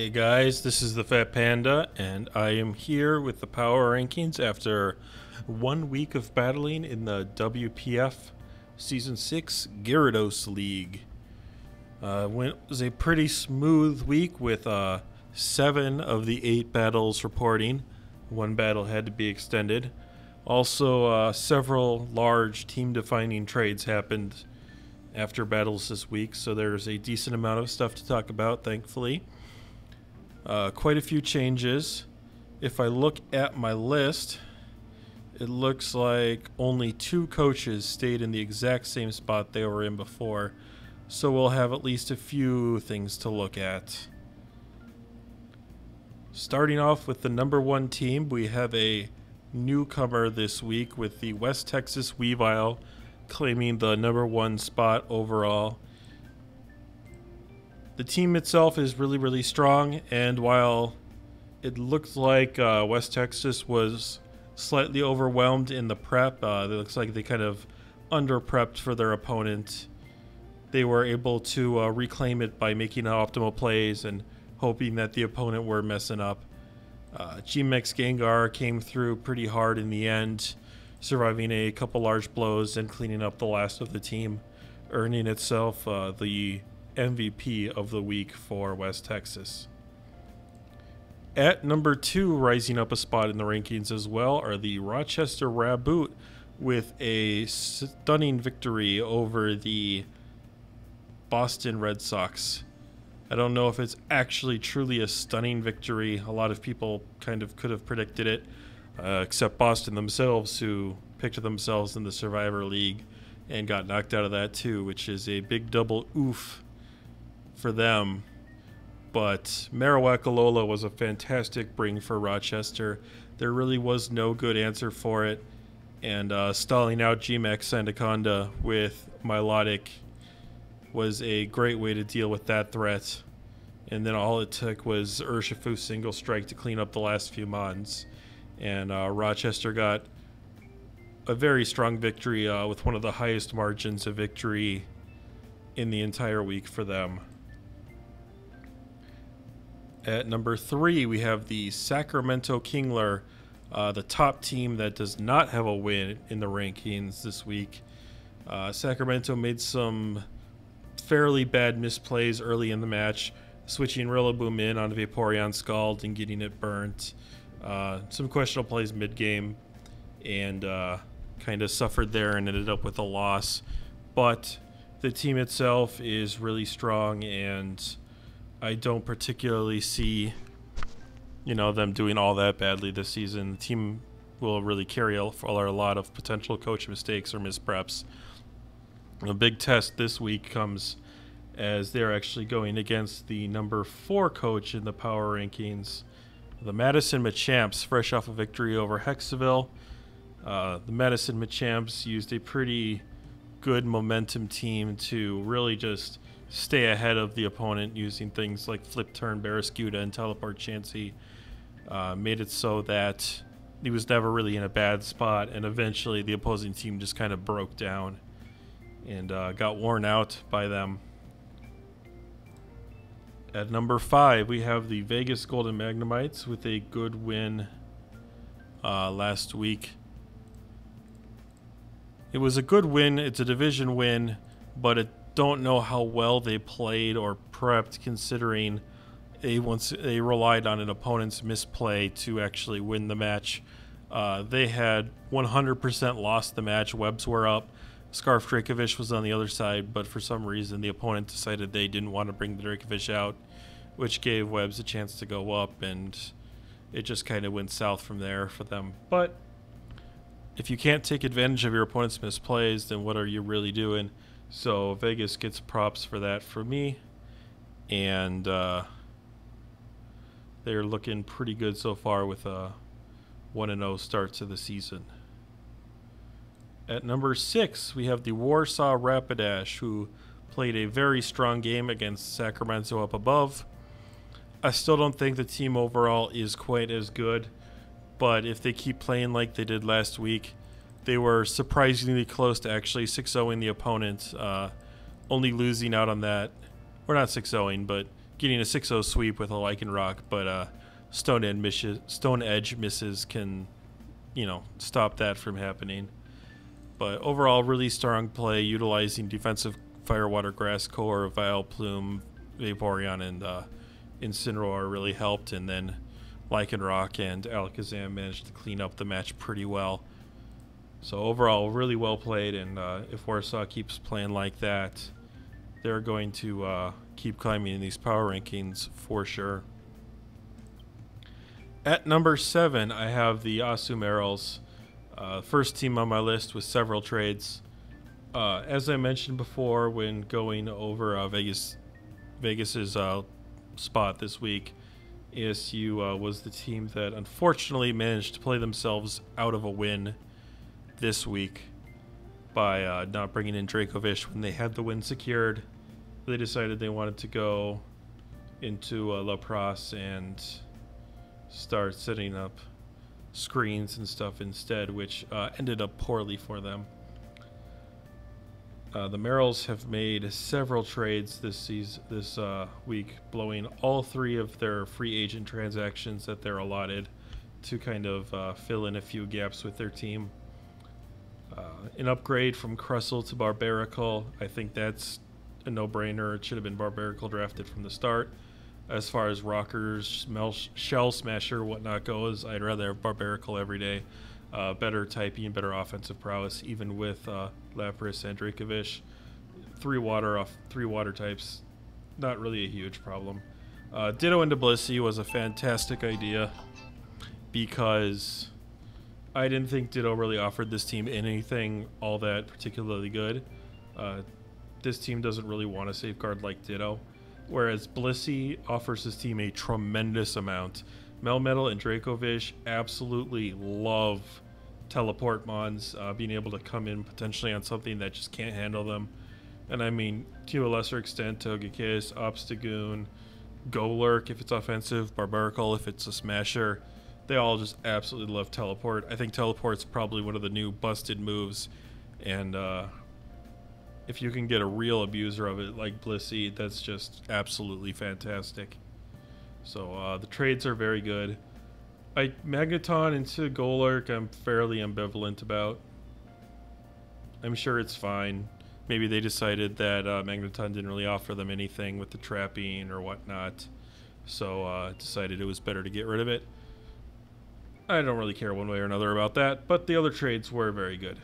Hey guys, this is the Fat Panda, and I am here with the power rankings after 1 week of battling in the WPF Season 6 Gyarados League. It was a pretty smooth week with 7 of the 8 battles reporting. 1 battle had to be extended. Also, several large team-defining trades happened after battles this week, so there's a decent amount of stuff to talk about, thankfully. Quite a few changes. If I look at my list, it looks like only 2 coaches stayed in the exact same spot they were in before, so we'll have at least a few things to look at. Starting off with the number 1 team, we have a newcomer this week with the West Texas Weavile claiming the number 1 spot overall. The team itself is really strong, and while it looked like West Texas was slightly overwhelmed in the prep, it looks like they kind of under-prepped for their opponent. They were able to reclaim it by making optimal plays and hoping that the opponent were messing up. GWS Gengar came through pretty hard in the end, surviving a couple large blows and cleaning up the last of the team, earning itself the MVP of the week for West Texas. At number 2, rising up a spot in the rankings as well, are the Rochester Raboot with a stunning victory over the Boston Red Sox. I don't know if it's actually truly a stunning victory. A lot of people kind of could have predicted it, except Boston themselves, who picked themselves in the Survivor League and got knocked out of that too, which is a big double oof for them. But Marowak-A-Lola was a fantastic bring for Rochester. There really was no good answer for it, and stalling out GMAX Sandaconda with Milotic was a great way to deal with that threat. And then all it took was Urshifu single strike to clean up the last few mons, and Rochester got a very strong victory with one of the highest margins of victory in the entire week for them. At number 3, we have the Sacramento Kingler, the top team that does not have a win in the rankings this week. Sacramento made some fairly bad misplays early in the match, switching Rillaboom in on Vaporeon Scald and getting it burnt. Some questionable plays mid-game, and kind of suffered there and ended up with a loss. But the team itself is really strong, and I don't particularly see, them doing all that badly this season. The team will really carry a lot of potential coach mistakes or mispreps. A big test this week comes as they're actually going against the number 4 coach in the power rankings, the Madison Machamps, fresh off a victory over Hexavale. The Madison Machamps used a pretty good momentum team to really just stay ahead of the opponent using things like Flip Turn, Barraskewda, and Teleport Chansey. Made it so that he was never really in a bad spot, and eventually the opposing team just kind of broke down and got worn out by them. At number 5, we have the Vegas Golden Magnemites with a good win last week. It was a good win. It's a division win, but I don't know how well they played or prepped, considering they relied on an opponent's misplay to actually win the match. They had 100% lost the match. Webs were up. Scarf Dracovish was on the other side, but for some reason the opponent decided they didn't want to bring the Dracovish out, which gave Webs a chance to go up, and it just kind of went south from there for them. But if you can't take advantage of your opponent's misplays, then what are you really doing? So Vegas gets props for that for me, and they're looking pretty good so far with a 1-0 start to the season. At number 6, we have the Warsaw Rapidash, who played a very strong game against Sacramento up above. I still don't think the team overall is quite as good, but if they keep playing like they did last week, they were surprisingly close to actually 6-0ing the opponent, only losing out on that, or not 6-0ing, but getting a 6-0 sweep with a Lycanroc, but Stone Edge misses can, you know, stop that from happening. But overall, really strong play, utilizing defensive Firewater Grass Core, Vileplume, Vaporeon, and Incineroar really helped, and then Lycanroc and Alakazam managed to clean up the match pretty well. So overall, really well played, and if Warsaw keeps playing like that, they're going to keep climbing in these power rankings for sure. At number 7, I have the Asumarils, first team on my list with several trades. As I mentioned before when going over Vegas's spot this week, ASU was the team that unfortunately managed to play themselves out of a win this week by not bringing in Dracovish when they had the win secured. They decided they wanted to go into La Prosse and start setting up screens and stuff instead, which ended up poorly for them. The Marills have made several trades this week, blowing all 3 of their free agent transactions that they're allotted to kind of fill in a few gaps with their team. An upgrade from Crustle to Barbaracle, I think that's a no-brainer. It should have been Barbaracle drafted from the start. As far as Rockers, Shell Smasher, whatnot goes, I'd rather have Barbaracle every day. Better typing, better offensive prowess, even with Lapras and Dracovish. 3 water types, not really a huge problem. Ditto into Blissey was a fantastic idea because I didn't think Ditto really offered this team anything all that particularly good. This team doesn't really want to safeguard like Ditto, whereas Blissey offers his team a tremendous amount. Melmetal and Dracovish absolutely love teleport mons, being able to come in potentially on something that just can't handle them. And I mean, to a lesser extent, Togekiss, Obstagoon, Golurk if it's offensive, Barbaracle if it's a smasher. They all just absolutely love teleport. I think teleport's probably one of the new busted moves, and if you can get a real abuser of it like Blissey, that's just absolutely fantastic. So the trades are very good. Magneton into Golurk I'm fairly ambivalent about. I'm sure it's fine. Maybe they decided that Magneton didn't really offer them anything with the trapping or whatnot, so decided it was better to get rid of it. I don't really care one way or another about that, but the other trades were very good.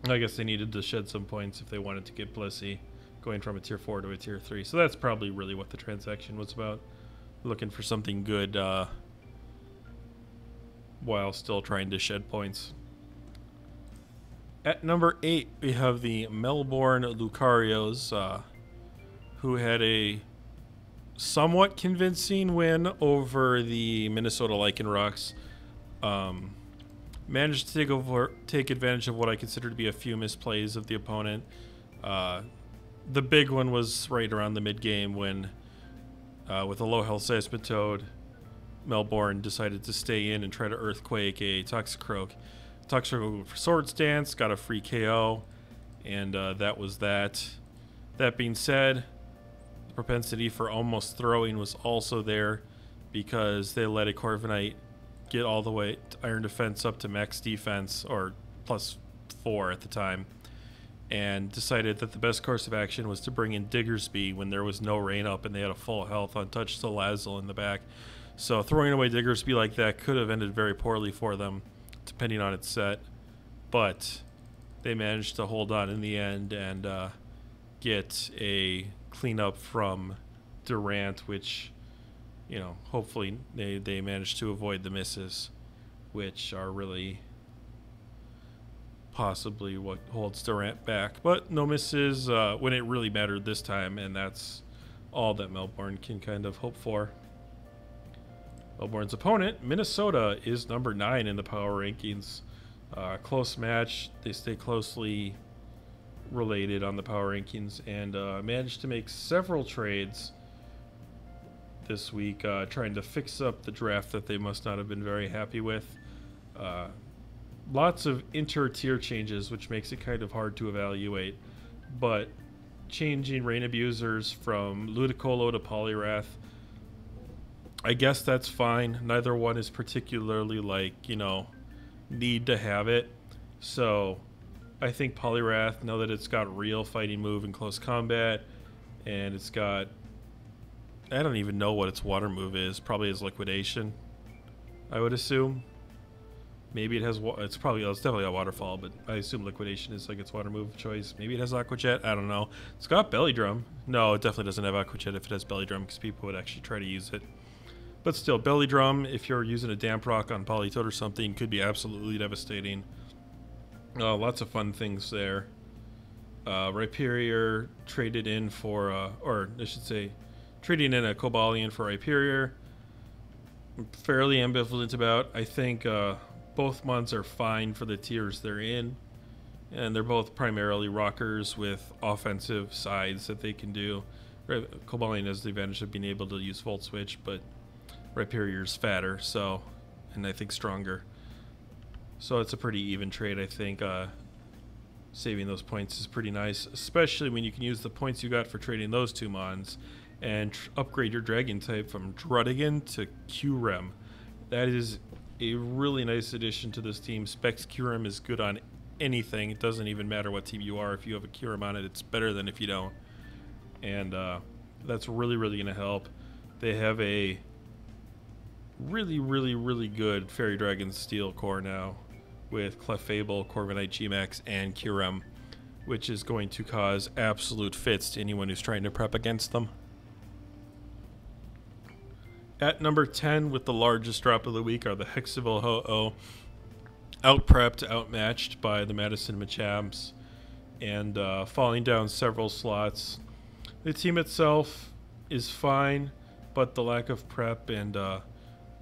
I guess they needed to shed some points if they wanted to get Blissey, going from a tier 4 to a tier 3. So that's probably really what the transaction was about. Looking for something good while still trying to shed points. At number 8, we have the Melbourne Lucarios, who had a somewhat convincing win over the Minnesota Lycanrocs. Managed to take advantage of what I consider to be a few misplays of the opponent. The big one was right around the mid-game when, with a low health Seismitoad, Melbourne decided to stay in and try to Earthquake a Toxicroak. Toxicroak for Swords Dance, got a free KO, and that was that. That being said, the propensity for almost throwing was also there because they let a Corviknight get all the way to Iron Defense up to max defense, or +4 at the time, and decided that the best course of action was to bring in Diggersby when there was no rain up and they had a full health untouched Salazzle in the back. So throwing away Diggersby like that could have ended very poorly for them, depending on its set, but they managed to hold on in the end and get a cleanup from Durant, which, you know, hopefully they managed to avoid the misses, which are really possibly what holds Durant back. But no misses when it really mattered this time, and that's all that Melbourne can kind of hope for. Melbourne's opponent, Minnesota, is number 9 in the power rankings. Close match. They stay closely related on the power rankings and managed to make several trades this week, trying to fix up the draft that they must not have been very happy with. Lots of inter-tier changes, which makes it kind of hard to evaluate, but changing Rain Abusers from Ludicolo to Poliwrath. I guess that's fine. Neither one is particularly like, you know, need to have it. So I think Poliwrath, now that it's got real fighting move in close combat, and it's got, I don't even know what its water move is. Probably is Liquidation, I would assume. Maybe it has, it's definitely a Waterfall, but I assume Liquidation is like its water move of choice. Maybe it has Aqua Jet, I don't know. It's got Belly Drum. No, it definitely doesn't have Aqua Jet if it has Belly Drum, because people would actually try to use it. But still, Belly Drum, if you're using a Damp Rock on Politoed or something, could be absolutely devastating. Lots of fun things there. Rhyperior traded in for, or I should say, trading in a Cobalion for Rhyperior. I'm fairly ambivalent about. I think both mons are fine for the tiers they're in. And they're both primarily rockers with offensive sides that they can do. Cobalion has the advantage of being able to use Volt Switch, but Rhyperior's fatter, so, and I think stronger. So it's a pretty even trade, I think. Saving those points is pretty nice, especially when you can use the points you got for trading those two mons and upgrade your Dragon type from Druddigon to Kyurem. That is a really nice addition to this team. Specs Kyurem is good on anything. It doesn't even matter what team you are. If you have a Kyurem on it, it's better than if you don't. And that's really, really going to help. They have a really good Fairy Dragon Steel core now with Clefable, Corviknight GMAX, and Kyurem, which is going to cause absolute fits to anyone who's trying to prep against them. At number 10, with the largest drop of the week, are the Hekseville Ho-Oh. Out-prepped, outmatched by the Madison Machamps, and falling down several slots. The team itself is fine, but the lack of prep and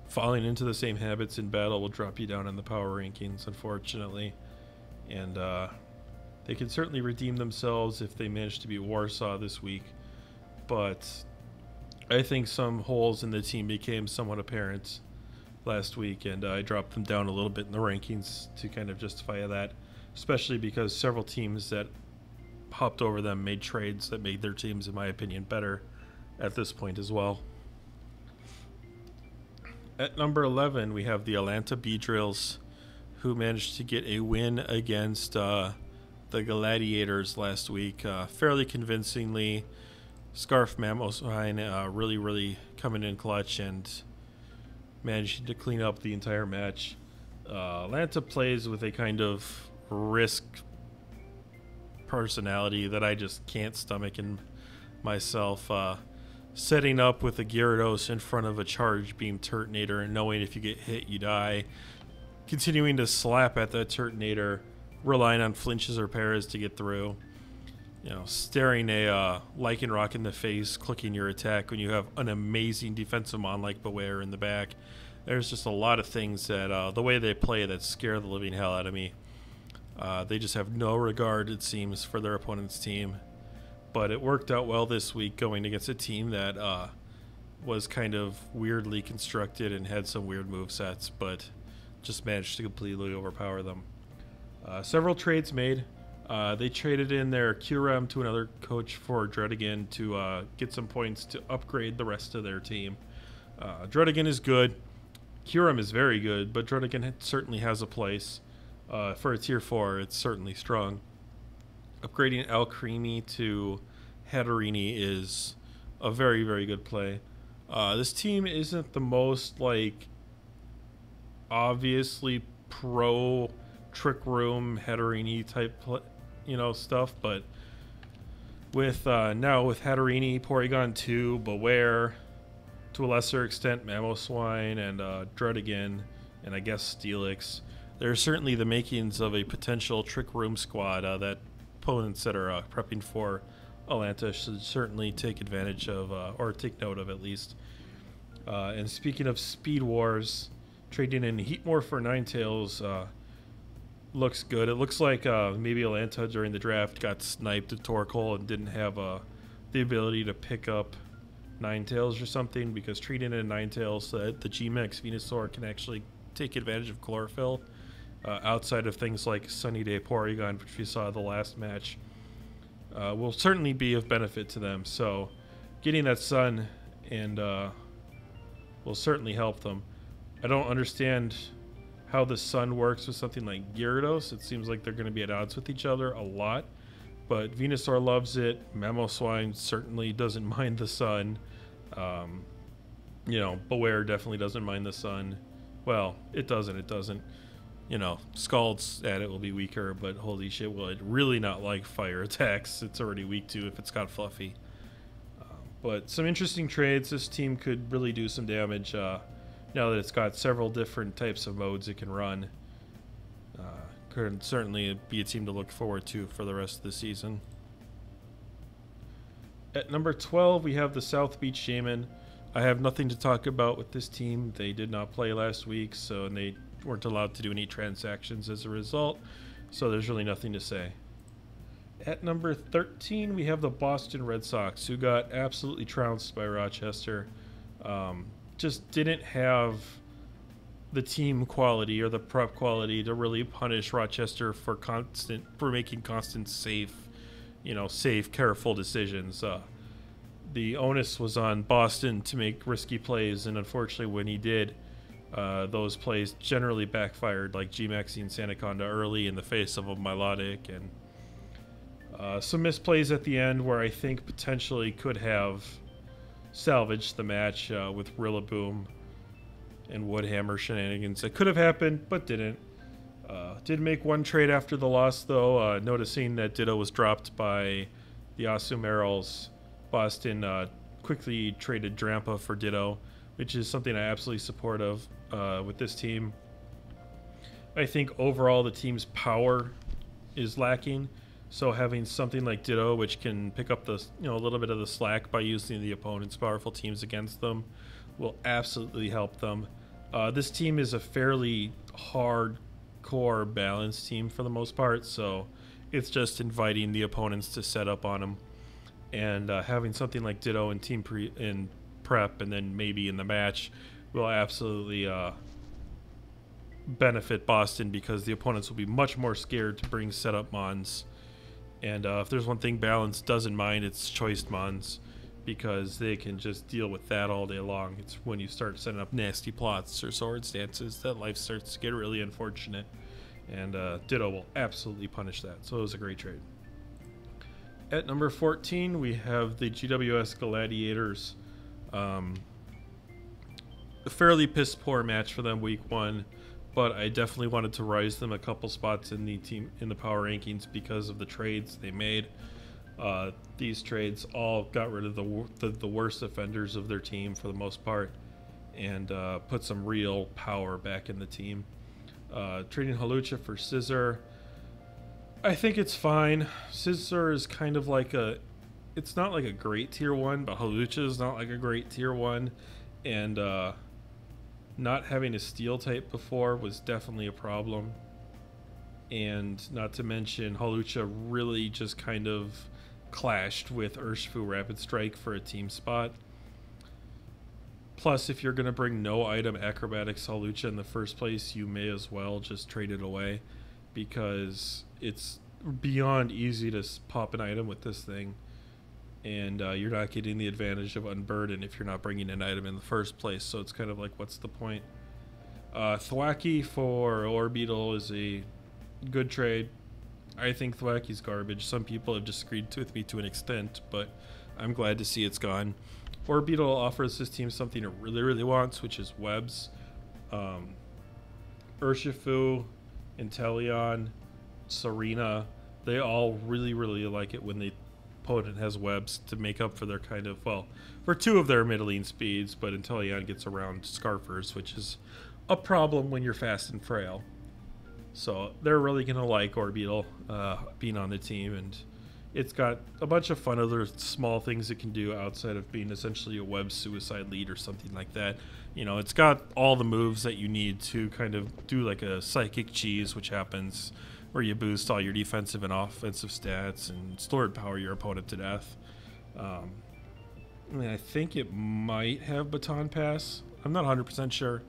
falling into the same habits in battle will drop you down in the power rankings, unfortunately. And they can certainly redeem themselves if they manage to beat Warsaw this week. But I think some holes in the team became somewhat apparent last week, and I dropped them down a little bit in the rankings to kind of justify that, especially because several teams that hopped over them made trades that made their teams, in my opinion, better at this point as well. At number 11, we have the Alanta Beedrilles, who managed to get a win against the Gladiators last week, fairly convincingly. Scarf Mamoswine really coming in clutch and managing to clean up the entire match. Alanta plays with a kind of risk personality that I just can't stomach in myself. Setting up with a Gyarados in front of a Charge Beam Turtonator and knowing if you get hit, you die. Continuing to slap at that Turtonator, relying on flinches or paras to get through. You know, staring a Lycanroc in the face, clicking your attack when you have an amazing defensive mon like Beware in the back. There's just a lot of things that, the way they play, that scare the living hell out of me. They just have no regard, it seems, for their opponent's team. But it worked out well this week going against a team that was kind of weirdly constructed and had some weird movesets, but just managed to completely overpower them. Several trades made. They traded in their Kyurem to another coach for Druddigon to get some points to upgrade the rest of their team. Druddigon is good. Kyurem is very good, but Druddigon certainly has a place. For a tier 4, it's certainly strong. Upgrading Alcremie to Hatterini is a very good play. This team isn't the most, like, obviously pro Trick Room Hatterini type stuff, but with now with Hatterini, Porygon 2, Beware, to a lesser extent Mamoswine, and Druddigon, and I guess Steelix, there are certainly the makings of a potential Trick Room squad that opponents that are prepping for Alanta should certainly take advantage of, or take note of at least. And speaking of Speed Wars, trading in Heatmore for Ninetales looks good. It looks like maybe Alanta during the draft got sniped at Torkoal and didn't have the ability to pick up Ninetales or something, because trading in Ninetales so that the GMAX Venusaur can actually take advantage of Chlorophyll outside of things like Sunny Day Porygon, which we saw the last match. will certainly be of benefit to them. So getting that sun and will certainly help them. I don't understand how the sun works with something like Gyarados. It seems like they're going to be at odds with each other a lot, but Venusaur loves it. Mamoswine certainly doesn't mind the sun. You know, Beware definitely doesn't mind the sun. Well, it doesn't. You know, Scald's at it will be weaker, but holy shit, will it really not like fire attacks. It's already weak to if it's got Fluffy. But some interesting trades. This team could really do some damage now that it's got several different types of modes it can run. Could certainly be a team to look forward to for the rest of the season. At number 12, we have the South Beach Shaman. I have nothing to talk about with this team. They did not play last week, and they weren't allowed to do any transactions as a result, so there's really nothing to say. At number 13, we have the Boston Red Sox, who got absolutely trounced by Rochester. Just didn't have the team quality or the prep quality to really punish Rochester for making constant safe, careful decisions. The onus was on Boston to make risky plays, and unfortunately when he did, those plays generally backfired, like G-Maxi and Sandaconda early in the face of a Milotic, and some misplays at the end where I think potentially could have salvaged the match with Rillaboom and Woodhammer shenanigans. That could have happened, but didn't. Did make one trade after the loss, though, noticing that Ditto was dropped by the Asumarils. Boston quickly traded Drampa for Ditto, which is something I absolutely support of with this team. I think overall the team's power is lacking, so having something like Ditto, which can pick up the a little bit of the slack by using the opponent's powerful teams against them, will absolutely help them. This team is a fairly hardcore balanced team for the most part, so it's just inviting the opponents to set up on them, and having something like Ditto in in prep and then maybe in the match will absolutely benefit Boston, because the opponents will be much more scared to bring setup mons. And if there's one thing Balance doesn't mind, it's choiced mons, because they can just deal with that all day long. It's when you start setting up nasty plots or sword stances that life starts to get really unfortunate, and Ditto will absolutely punish that. So it was a great trade. At number 14, we have the GWS Gladiators. A fairly piss poor match for them week 1, but I definitely wanted to rise them a couple spots in the power rankings because of the trades they made. These trades all got rid of the worst offenders of their team for the most part, and put some real power back in the team. Trading Hawlucha for Scizor, I think it's fine. Scizor is kind of like it's not like a great tier 1, but Hawlucha is not like a great tier 1, and not having a steel type before was definitely a problem. And not to mention, Hawlucha really just kind of clashed with Urshifu Rapid Strike for a team spot. Plus, if you're going to bring no item Acrobatics Hawlucha in the first place, you may as well just trade it away, because it's beyond easy to pop an item with this thing, and you're not getting the advantage of Unburden if you're not bringing an item in the first place, so it's kind of like, what's the point? Thwackey for Orbeetle is a good trade. I think Thwacky's garbage. Some people have disagreed with me to an extent, but I'm glad to see it's gone. Orbeetle offers this team something it really, really wants, which is webs. Urshifu, Inteleon, Serena, they all really, really like it when the opponent has webs to make up for their kind of, well, for 2 of their middling speeds, but Inteleon gets around Scarfers, which is a problem when you're fast and frail. So they're really going to like Orbeetle being on the team, and it's got a bunch of fun other small things it can do outside of being essentially a web suicide lead or something like that. It's got all the moves that you need to kind of do like a psychic cheese, which happens where you boost all your defensive and offensive stats and stored power your opponent to death. I think it might have Baton Pass. I'm not 100% sure.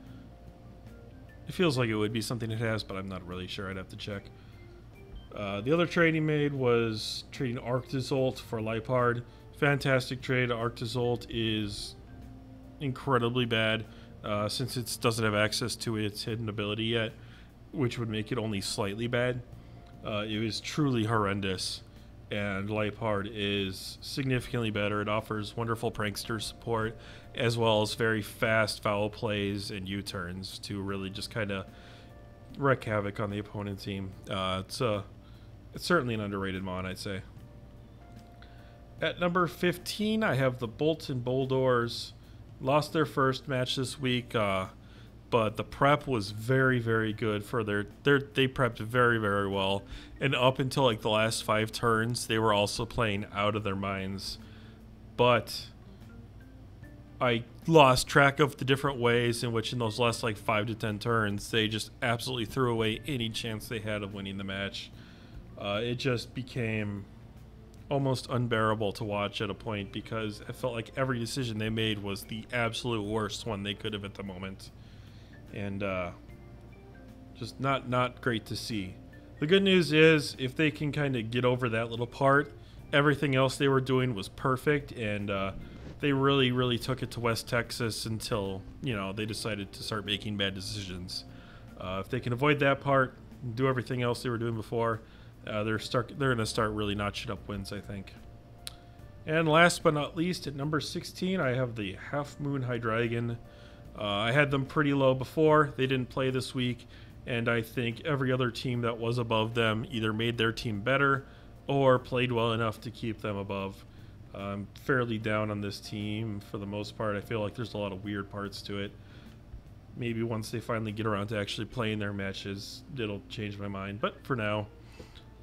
It feels like it would be something it has, but I'm not really sure. I'd have to check. The other trade he made was trading Arctizolt for Liepard. Fantastic trade. Arctizolt is incredibly bad since it doesn't have access to its hidden ability yet, which would make it only slightly bad. It was truly horrendous, and Liepard is significantly better. It offers wonderful prankster support as well as very fast foul plays and U-turns to really just kind of wreak havoc on the opponent team. It's certainly an underrated mon, I'd say. At number 15, I have the Bolton Boldores. Lost their first match this week, but the prep was very, very good for they prepped very, very well. And up until like the last 5 turns, they were also playing out of their minds. But I lost track of the different ways in which in those last like 5 to 10 turns, they just absolutely threw away any chance they had of winning the match. It just became almost unbearable to watch at a point because it felt like every decision they made was the absolute worst one they could have at the moment. And just not great to see. The good news is if they can kind of get over that little part, everything else they were doing was perfect, and they really took it to West Texas until, you know, they decided to start making bad decisions. If they can avoid that part, do everything else they were doing before, they're going to start really notching up wins, I think. And last but not least, at number 16, I have the Half Moon Hydreigon. I had them pretty low before. They didn't play this week, and I think every other team that was above them either made their team better or played well enough to keep them above. I'm fairly down on this team for the most part. I feel like there's a lot of weird parts to it. Maybe once they finally get around to actually playing their matches, it'll change my mind. But for now,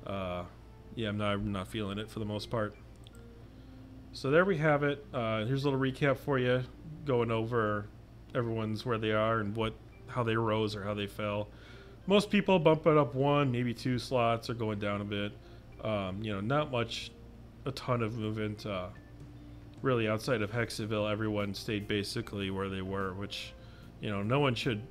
yeah, I'm not feeling it for the most part. So there we have it. Here's a little recap for you, going over everyone's where they are and how they rose or how they fell. Most people bump it up 1, maybe 2 slots, or going down a bit. You know, not much, a ton of movement. Really, outside of Hexeville, everyone stayed basically where they were, which, you know, no one should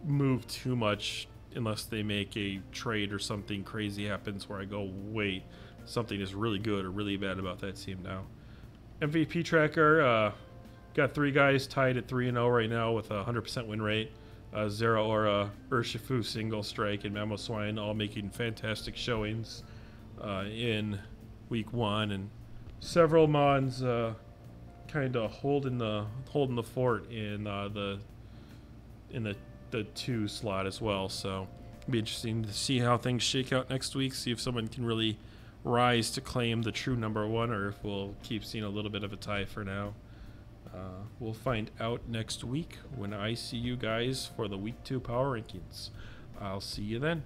move too much unless they make a trade or something crazy happens where I go, wait, something is really good or really bad about that team now. MVP tracker, got 3 guys tied at 3-0 right now with a 100% win rate. Zero Aura, Urshifu single strike, and Mamoswine all making fantastic showings in week 1, and several mons kind of holding the fort in the 2 slot as well. So it'll be interesting to see how things shake out next week. See if someone can really rise to claim the true number 1, or if we'll keep seeing a little bit of a tie for now. We'll find out next week when I see you guys for the week 2 power rankings. I'll see you then.